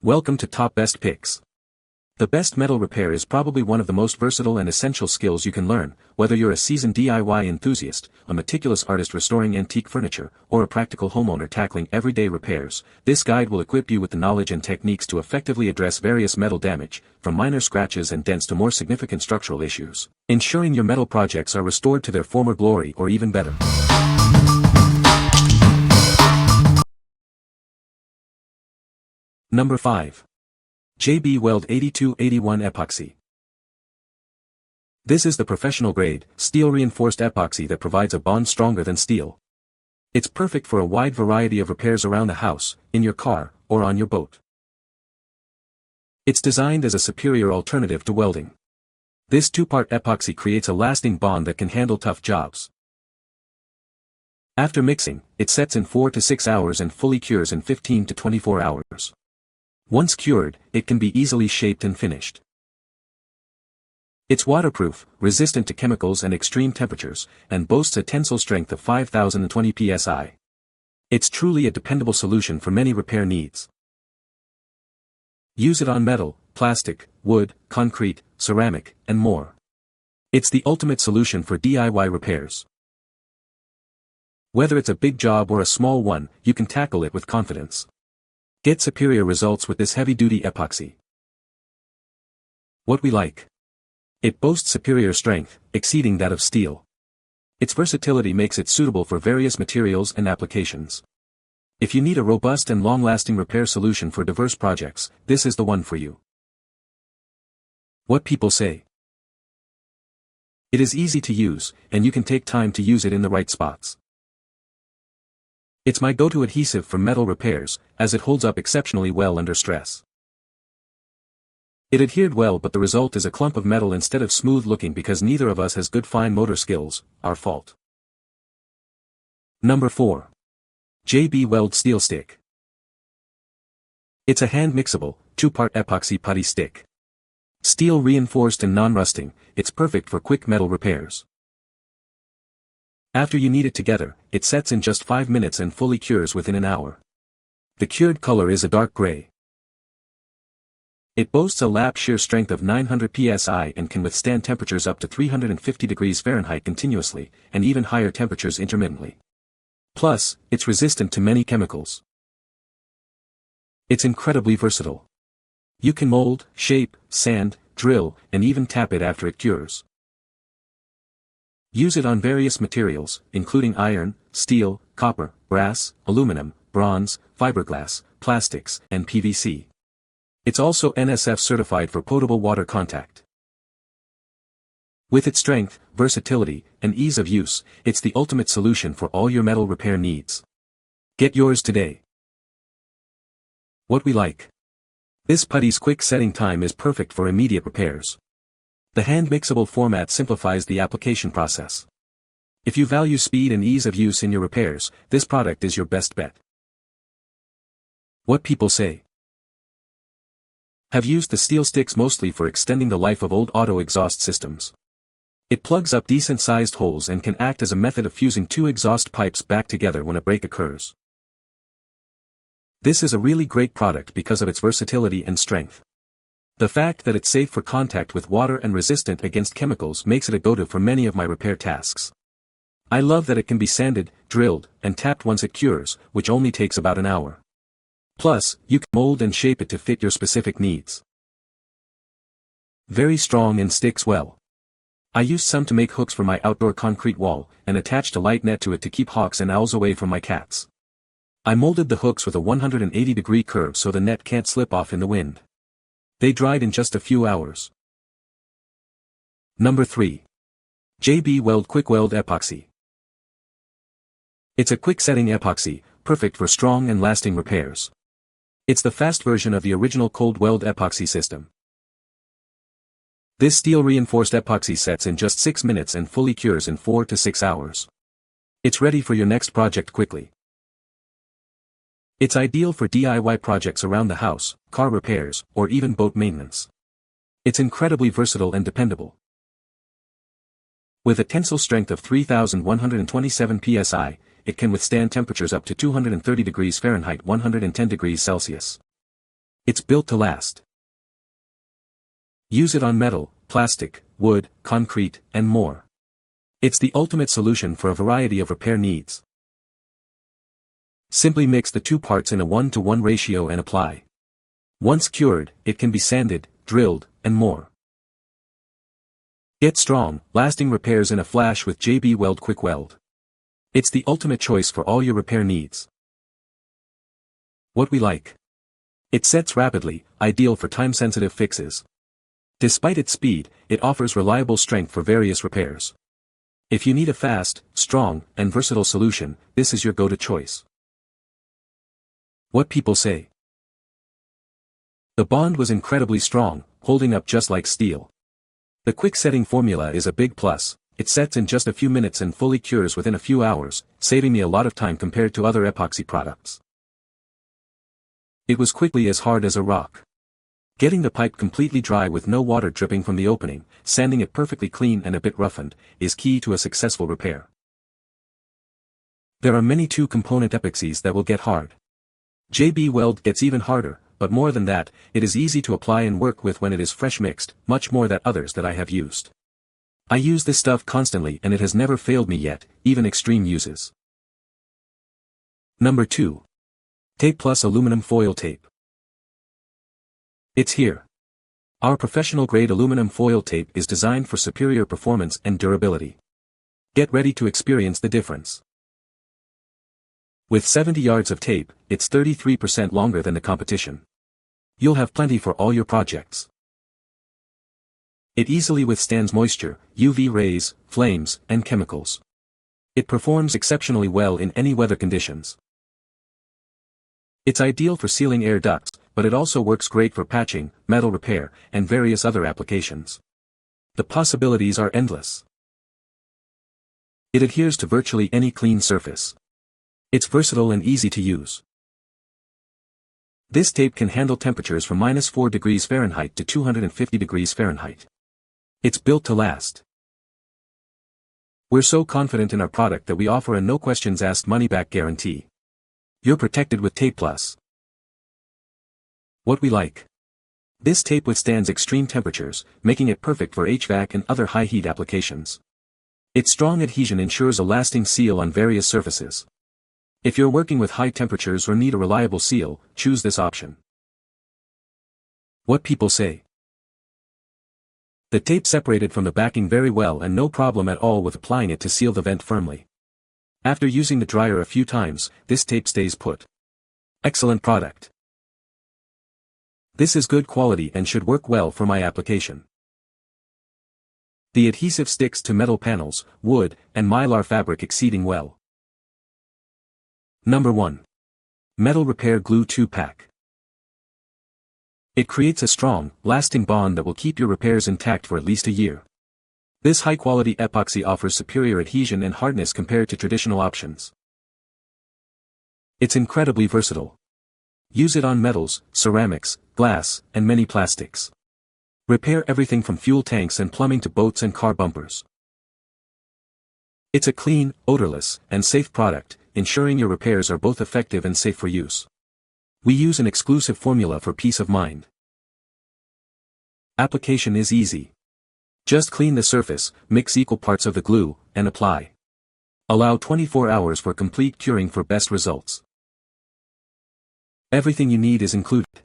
Welcome to Top Best Picks. The best metal repair is probably one of the most versatile and essential skills you can learn, whether you're a seasoned DIY enthusiast, a meticulous artist restoring antique furniture, or a practical homeowner tackling everyday repairs. This guide will equip you with the knowledge and techniques to effectively address various metal damage, from minor scratches and dents to more significant structural issues, ensuring your metal projects are restored to their former glory or even better. Number 5. KwikWeld 8281 Epoxy. This is the professional-grade, steel-reinforced epoxy that provides a bond stronger than steel. It's perfect for a wide variety of repairs around the house, in your car, or on your boat. It's designed as a superior alternative to welding. This two-part epoxy creates a lasting bond that can handle tough jobs. After mixing, it sets in 4 to 6 hours and fully cures in 15 to 24 hours. Once cured, it can be easily shaped and finished. It's waterproof, resistant to chemicals and extreme temperatures, and boasts a tensile strength of 5020 psi. It's truly a dependable solution for many repair needs. Use it on metal, plastic, wood, concrete, ceramic, and more. It's the ultimate solution for DIY repairs. Whether it's a big job or a small one, you can tackle it with confidence. Get superior results with this heavy-duty epoxy. What we like. It boasts superior strength, exceeding that of steel. Its versatility makes it suitable for various materials and applications. If you need a robust and long-lasting repair solution for diverse projects, this is the one for you. What people say. It is easy to use, and you can take time to use it in the right spots. It's my go-to adhesive for metal repairs, as it holds up exceptionally well under stress. It adhered well, but the result is a clump of metal instead of smooth looking because neither of us has good fine motor skills, our fault. Number 4. Weld SteelStik. It's a hand-mixable, two-part epoxy putty stick. Steel reinforced and non-rusting, it's perfect for quick metal repairs. After you knead it together, it sets in just 5 minutes and fully cures within an hour. The cured color is a dark gray. It boasts a lap shear strength of 900 psi and can withstand temperatures up to 350 degrees Fahrenheit continuously, and even higher temperatures intermittently. Plus, it's resistant to many chemicals. It's incredibly versatile. You can mold, shape, sand, drill, and even tap it after it cures. Use it on various materials, including iron, steel, copper, brass, aluminum, bronze, fiberglass, plastics, and PVC. It's also NSF certified for potable water contact. With its strength, versatility, and ease of use, it's the ultimate solution for all your metal repair needs. Get yours today. What we like. This putty's quick setting time is perfect for immediate repairs. The hand-mixable format simplifies the application process. If you value speed and ease of use in your repairs, this product is your best bet. What people say. Have used the SteelStiks mostly for extending the life of old auto exhaust systems. It plugs up decent-sized holes and can act as a method of fusing two exhaust pipes back together when a break occurs. This is a really great product because of its versatility and strength. The fact that it's safe for contact with water and resistant against chemicals makes it a go-to for many of my repair tasks. I love that it can be sanded, drilled, and tapped once it cures, which only takes about an hour. Plus, you can mold and shape it to fit your specific needs. Very strong and sticks well. I used some to make hooks for my outdoor concrete wall, and attached a light net to it to keep hawks and owls away from my cats. I molded the hooks with a 180-degree curve so the net can't slip off in the wind. They dried in just a few hours. Number 3. KwikWeld Epoxy. It's a quick-setting epoxy, perfect for strong and lasting repairs. It's the fast version of the original cold weld epoxy system. This steel-reinforced epoxy sets in just 6 minutes and fully cures in 4 to 6 hours. It's ready for your next project quickly. It's ideal for DIY projects around the house, car repairs, or even boat maintenance. It's incredibly versatile and dependable. With a tensile strength of 3,127 psi, it can withstand temperatures up to 230 degrees Fahrenheit 110 degrees Celsius. It's built to last. Use it on metal, plastic, wood, concrete, and more. It's the ultimate solution for a variety of repair needs. Simply mix the two parts in a 1:1 ratio and apply. Once cured, it can be sanded, drilled, and more. Get strong, lasting repairs in a flash with Weld KwikWeld. It's the ultimate choice for all your repair needs. What we like. It sets rapidly, ideal for time-sensitive fixes. Despite its speed, it offers reliable strength for various repairs. If you need a fast, strong, and versatile solution, this is your go-to choice. What people say. The bond was incredibly strong, holding up just like steel. The quick setting formula is a big plus. It sets in just a few minutes and fully cures within a few hours, saving me a lot of time compared to other epoxy products. It was quickly as hard as a rock. Getting the pipe completely dry with no water dripping from the opening, sanding it perfectly clean and a bit roughened, is key to a successful repair. There are many two-component epoxies that will get hard. Weld gets even harder, but more than that, it is easy to apply and work with when it is fresh mixed, much more than others that I have used. I use this stuff constantly and it has never failed me yet, even extreme uses. Number 2. TapePlus Aluminum Foil Tape. It's here. Our professional-grade aluminum foil tape is designed for superior performance and durability. Get ready to experience the difference. With 70 yards of tape, it's 33% longer than the competition. You'll have plenty for all your projects. It easily withstands moisture, UV rays, flames, and chemicals. It performs exceptionally well in any weather conditions. It's ideal for sealing air ducts, but it also works great for patching, metal repair, and various other applications. The possibilities are endless. It adheres to virtually any clean surface. It's versatile and easy to use. This tape can handle temperatures from -4 degrees Fahrenheit to 250 degrees Fahrenheit. It's built to last. We're so confident in our product that we offer a no-questions-asked money-back guarantee. You're protected with TapePlus. What we like. This tape withstands extreme temperatures, making it perfect for HVAC and other high-heat applications. Its strong adhesion ensures a lasting seal on various surfaces. If you're working with high temperatures or need a reliable seal, choose this option. What people say. The tape separated from the backing very well and no problem at all with applying it to seal the vent firmly. After using the dryer a few times, this tape stays put. Excellent product. This is good quality and should work well for my application. The adhesive sticks to metal panels, wood, and mylar fabric exceeding well. Number 1. Metal Repair Glue 2-Pack. It creates a strong, lasting bond that will keep your repairs intact for at least a year. This high-quality epoxy offers superior adhesion and hardness compared to traditional options. It's incredibly versatile. Use it on metals, ceramics, glass, and many plastics. Repair everything from fuel tanks and plumbing to boats and car bumpers. It's a clean, odorless, and safe product, ensuring your repairs are both effective and safe for use. We use an exclusive formula for peace of mind. Application is easy. Just clean the surface, mix equal parts of the glue, and apply. Allow 24 hours for complete curing for best results. Everything you need is included.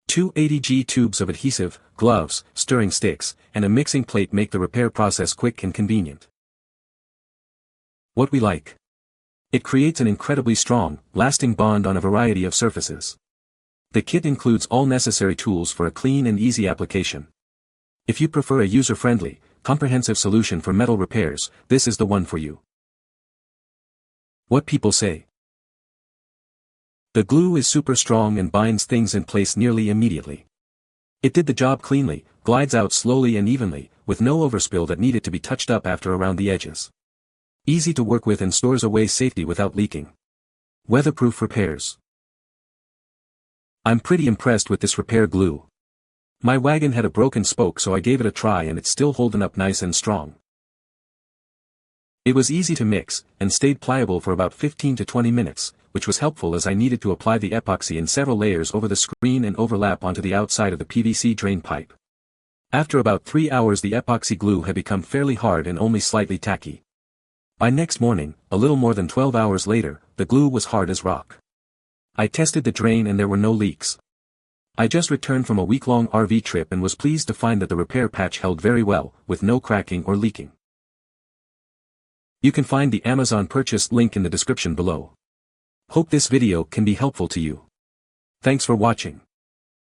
2 80G tubes of adhesive, gloves, stirring sticks, and a mixing plate make the repair process quick and convenient. What we like. It creates an incredibly strong, lasting bond on a variety of surfaces. The kit includes all necessary tools for a clean and easy application. If you prefer a user-friendly, comprehensive solution for metal repairs, this is the one for you. What people say. The glue is super strong and binds things in place nearly immediately. It did the job cleanly, glides out slowly and evenly, with no overspill that needed to be touched up after around the edges. Easy to work with and stores away safety without leaking. Weatherproof repairs. I'm pretty impressed with this repair glue. My wagon had a broken spoke, so I gave it a try and it's still holding up nice and strong. It was easy to mix, and stayed pliable for about 15 to 20 minutes, which was helpful as I needed to apply the epoxy in several layers over the screen and overlap onto the outside of the PVC drain pipe. After about 3 hours the epoxy glue had become fairly hard and only slightly tacky. By next morning, a little more than 12 hours later, the glue was hard as rock. I tested the drain and there were no leaks. I just returned from a week-long RV trip and was pleased to find that the repair patch held very well, with no cracking or leaking. You can find the Amazon purchase link in the description below. Hope this video can be helpful to you. Thanks for watching.